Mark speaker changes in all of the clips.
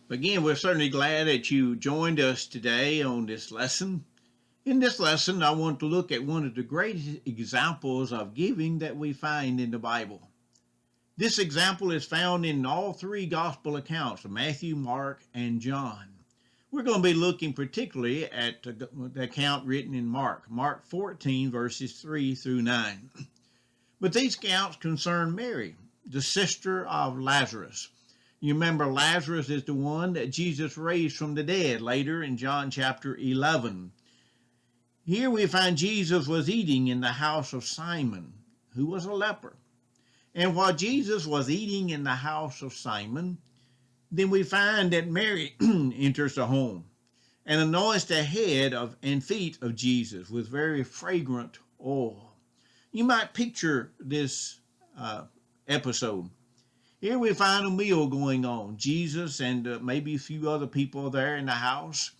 Speaker 1: Again, we're certainly glad that you joined us today on this lesson. In this lesson, I want to look at one of the greatest examples of giving that we find in the Bible. This example is found in all three gospel accounts of Matthew, Mark, and John. We're going to be looking particularly at the account written in Mark 14, verses 3 through 9. But these accounts concern Mary, the sister of Lazarus. You remember Lazarus is the one that Jesus raised from the dead later in John chapter 11. Here we find Jesus was eating in the house of Simon, who was a leper. And while Jesus was eating in the house of Simon, then we find that Mary enters the home and anoints the head and feet of Jesus with very fragrant oil. You might picture this episode. Here we find a meal going on. Jesus and maybe a few other people there in the house.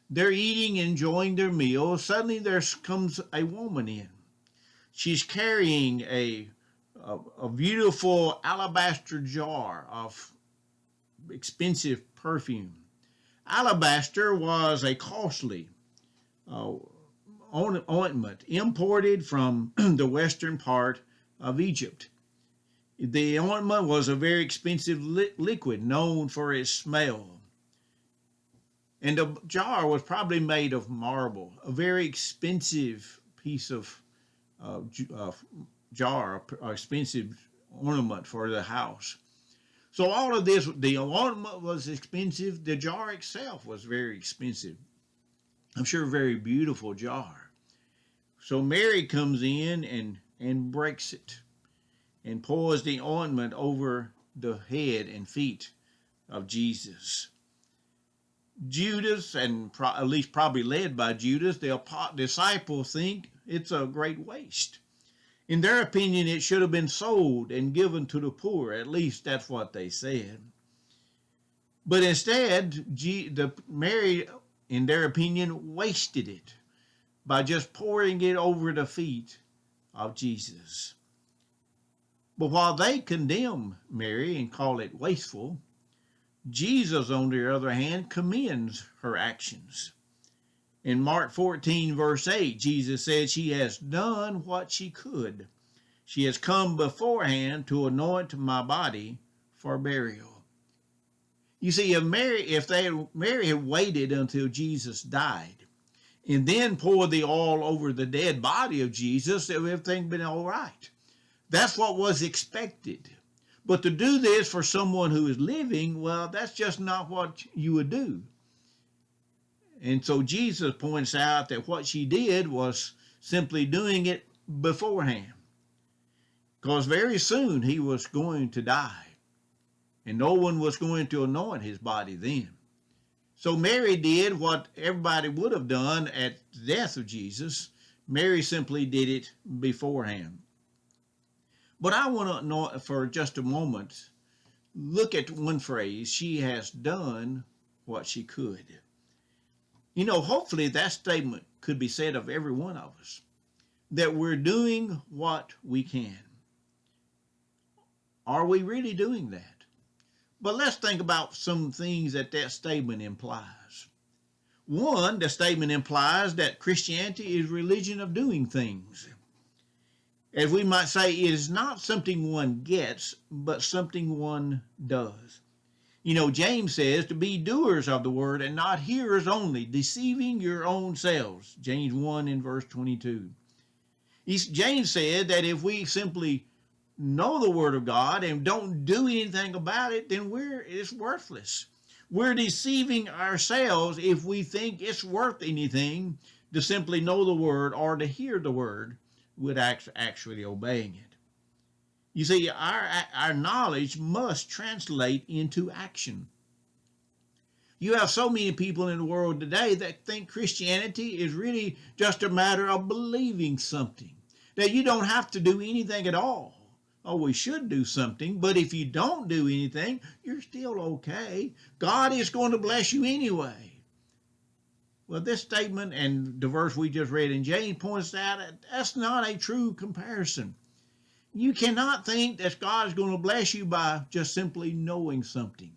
Speaker 1: They're eating, enjoying their meal. Suddenly there comes a woman in. She's carrying a beautiful alabaster jar of expensive perfume. Alabaster was a costly ointment imported from the western part of Egypt. The ointment was a very expensive liquid known for its smell. And the jar was probably made of marble, a very expensive piece of jar, expensive ornament for the house. So all of this, the ornament was expensive. The jar itself was very expensive. I'm sure a very beautiful jar. So Mary comes in and breaks it and pours the ointment over the head and feet of Jesus. Judas, and at least probably led by Judas, the disciples think it's a great waste. In their opinion, it should have been sold and given to the poor. At least that's what they said. But instead, Mary, in their opinion, wasted it by just pouring it over the feet of Jesus. But while they condemn Mary and call it wasteful, Jesus, on the other hand, commends her actions. In Mark 14, verse 8, Jesus said she has done what she could. She has come beforehand to anoint my body for burial. You see, if Mary had waited until Jesus died and then poured the oil over the dead body of Jesus, everything would have been all right. That's what was expected. But to do this for someone who is living, well, that's just not what you would do. And so Jesus points out that what she did was simply doing it beforehand. Because very soon he was going to die. And no one was going to anoint his body then. So Mary did what everybody would have done at the death of Jesus. Mary simply did it beforehand. But I want to, for just a moment, look at one phrase. She has done what she could. You know, hopefully that statement could be said of every one of us, that we're doing what we can. Are we really doing that? But let's think about some things that statement implies. One, the statement implies that Christianity is a religion of doing things. As we might say, it is not something one gets, but something one does. You know, James says to be doers of the word and not hearers only, deceiving your own selves. James 1 in verse 22. James said that if we simply know the word of God and don't do anything about it, then it's worthless. We're deceiving ourselves if we think it's worth anything to simply know the word or to hear the word without actually obeying it. You see, our knowledge must translate into action. You have so many people in the world today that think Christianity is really just a matter of believing something, that you don't have to do anything at all. Oh, we should do something, but if you don't do anything, you're still okay. God is going to bless you anyway. Well, this statement and the verse we just read in James points out that that's not a true comparison. You cannot think that God is going to bless you by just simply knowing something.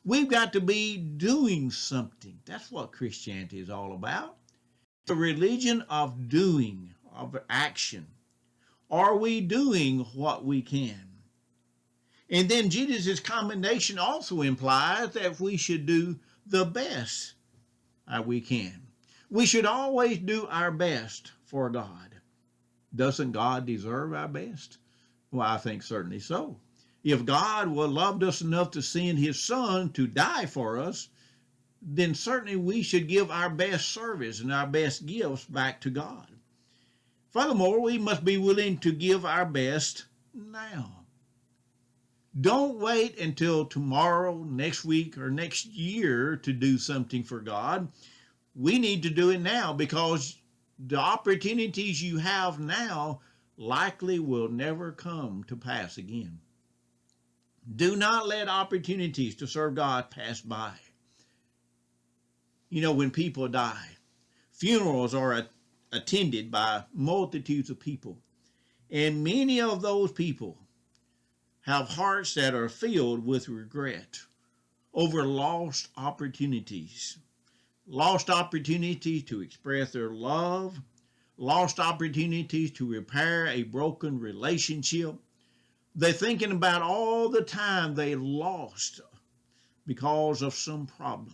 Speaker 1: We've got to be doing something. That's what Christianity is all about. The religion of doing, of action. Are we doing what we can? And then Jesus' commendation also implies that we should do the best we can. We should always do our best for God. Doesn't God deserve our best? Well, I think certainly so. If God loved us enough to send his son to die for us, then certainly we should give our best service and our best gifts back to God. Furthermore, we must be willing to give our best now. Don't wait until tomorrow, next week, or next year to do something for God. We need to do it now, because the opportunities you have now likely will never come to pass again. Do not let opportunities to serve God pass by. You know, when people die, funerals are attended by multitudes of people, and many of those people have hearts that are filled with regret over lost opportunities. Lost opportunities to express their love, lost opportunities to repair a broken relationship. They're thinking about all the time they lost because of some problem.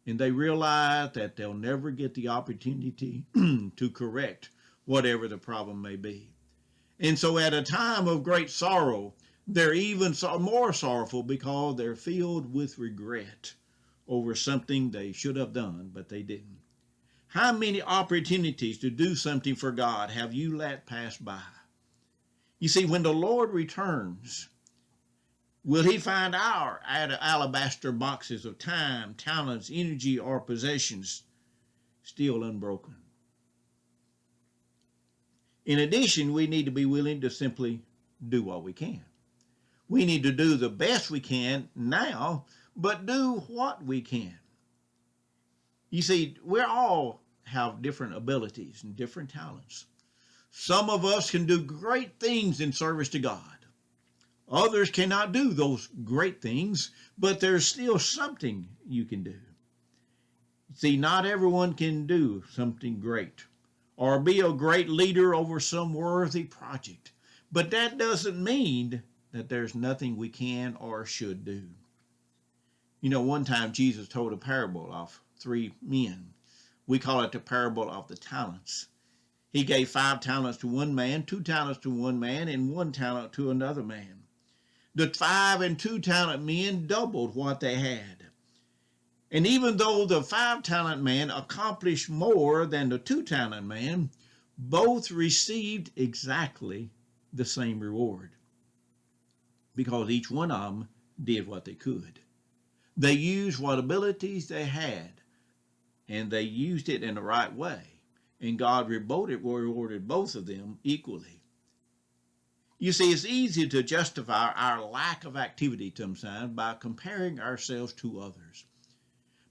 Speaker 1: And they realize that they'll never get the opportunity to correct whatever the problem may be. And so at a time of great sorrow, they're even more sorrowful because they're filled with regret over something they should have done, but they didn't. How many opportunities to do something for God have you let pass by? You see, when the Lord returns, will he find our alabaster boxes of time, talents, energy, or possessions still unbroken? In addition, we need to be willing to simply do what we can. We need to do the best we can now, but do what we can. You see, we all have different abilities and different talents. Some of us can do great things in service to God. Others cannot do those great things, but there's still something you can do. See, not everyone can do something great or be a great leader over some worthy project, but that doesn't mean that there's nothing we can or should do. You know, one time Jesus told a parable of 3 men. We call it the parable of the talents. He gave 5 talents to one man, 2 talents to one man, and 1 talent to another man. The 5 and 2 talent men doubled what they had. And even though the 5 talent man accomplished more than the 2 talent man, both received exactly the same reward, because each one of them did what they could. They used what abilities they had, and they used it in the right way. And God rewarded both of them equally. You see, it's easy to justify our lack of activity sometimes by comparing ourselves to others.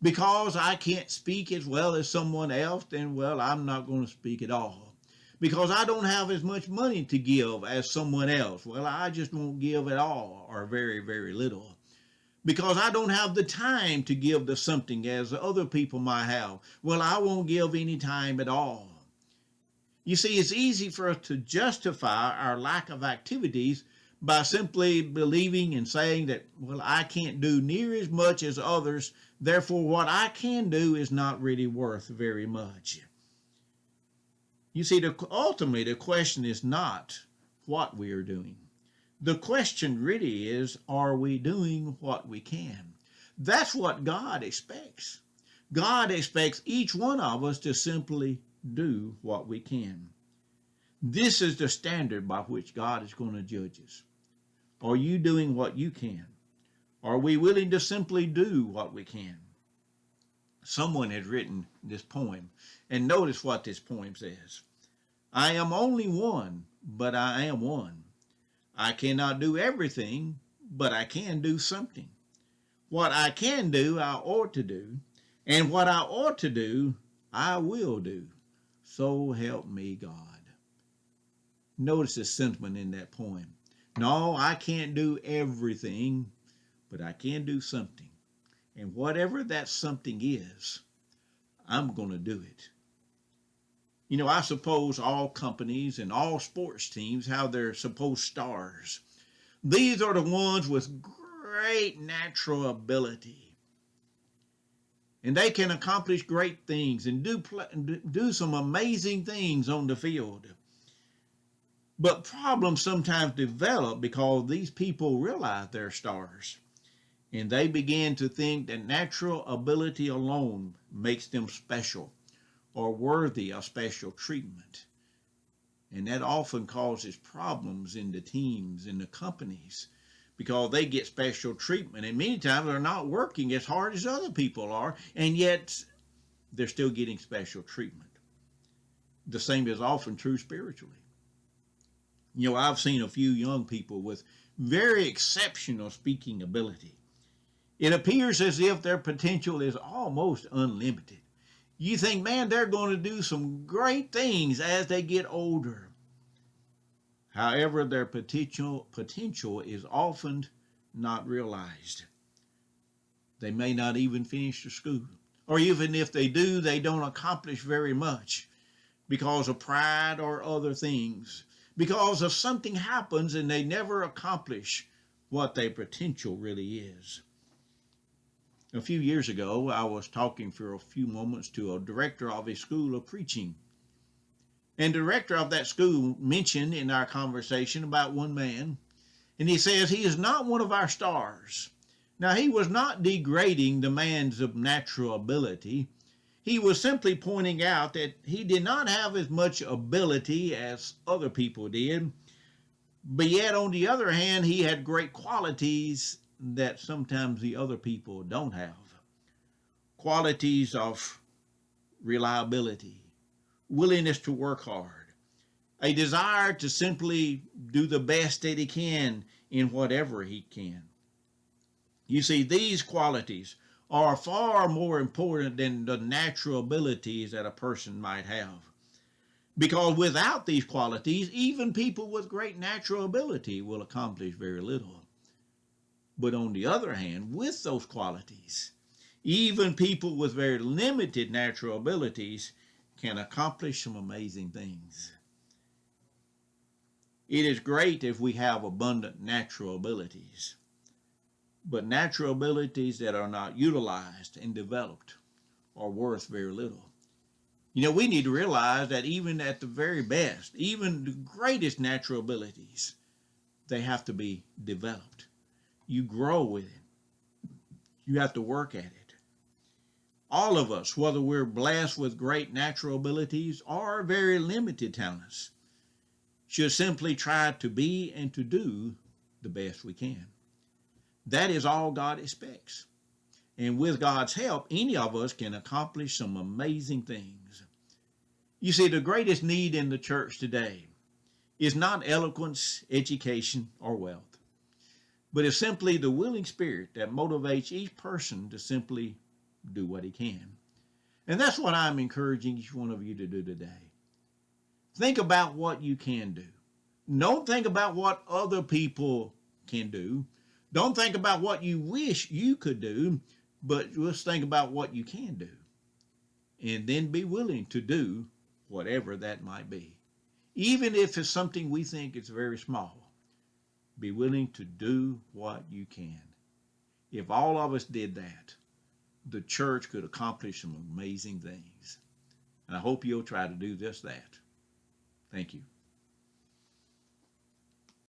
Speaker 1: Because I can't speak as well as someone else, then, well, I'm not going to speak at all. Because I don't have as much money to give as someone else, well, I just won't give at all, or very, very little. Because I don't have the time to give to something as other people might have, well, I won't give any time at all. You see, it's easy for us to justify our lack of activities by simply believing and saying that, well, I can't do near as much as others, therefore what I can do is not really worth very much. You see, ultimately the question is not what we are doing. The question really is, are we doing what we can? That's what God expects. God expects each one of us to simply do what we can. This is the standard by which God is going to judge us. Are you doing what you can? Are we willing to simply do what we can? Someone had written this poem, and notice what this poem says. I am only one, but I am one. I cannot do everything, but I can do something. What I can do, I ought to do, and what I ought to do, I will do. So help me God. Notice the sentiment in that poem. No, I can't do everything, but I can do something. And whatever that something is, I'm going to do it. You know, I suppose all companies and all sports teams have their supposed stars. These are the ones with great natural ability. And they can accomplish great things and do some amazing things on the field. But problems sometimes develop because these people realize they're stars. And they begin to think that natural ability alone makes them special or worthy of special treatment. And that often causes problems in the teams, in the companies, because they get special treatment. And many times they're not working as hard as other people are, and yet they're still getting special treatment. The same is often true spiritually. You know, I've seen a few young people with very exceptional speaking ability. It appears as if their potential is almost unlimited. You think, man, they're going to do some great things as they get older. However, their potential is often not realized. They may not even finish the school. Or even if they do, they don't accomplish very much because of pride or other things. Because of something happens and they never accomplish what their potential really is. A few years ago, I was talking for a few moments to a director of a school of preaching. And the director of that school mentioned in our conversation about one man, and he says he is not one of our stars. Now, he was not degrading the man's natural ability. He was simply pointing out that he did not have as much ability as other people did, but yet, on the other hand, he had great qualities that sometimes the other people don't have. Qualities of reliability, willingness to work hard, a desire to simply do the best that he can in whatever he can. You see, these qualities are far more important than the natural abilities that a person might have. Because without these qualities, even people with great natural ability will accomplish very little. But on the other hand, with those qualities, even people with very limited natural abilities can accomplish some amazing things. It is great if we have abundant natural abilities, but natural abilities that are not utilized and developed are worth very little. You know, we need to realize that even at the very best, even the greatest natural abilities, they have to be developed. You grow with it. You have to work at it. All of us, whether we're blessed with great natural abilities or very limited talents, should simply try to be and to do the best we can. That is all God expects. And with God's help, any of us can accomplish some amazing things. You see, the greatest need in the church today is not eloquence, education, or wealth, but it's simply the willing spirit that motivates each person to simply do what he can. And that's what I'm encouraging each one of you to do today. Think about what you can do. Don't think about what other people can do. Don't think about what you wish you could do, but just think about what you can do. And then be willing to do whatever that might be. Even if it's something we think is very small, be willing to do what you can. If all of us did that, the church could accomplish some amazing things. And I hope you'll try to do just that. Thank you.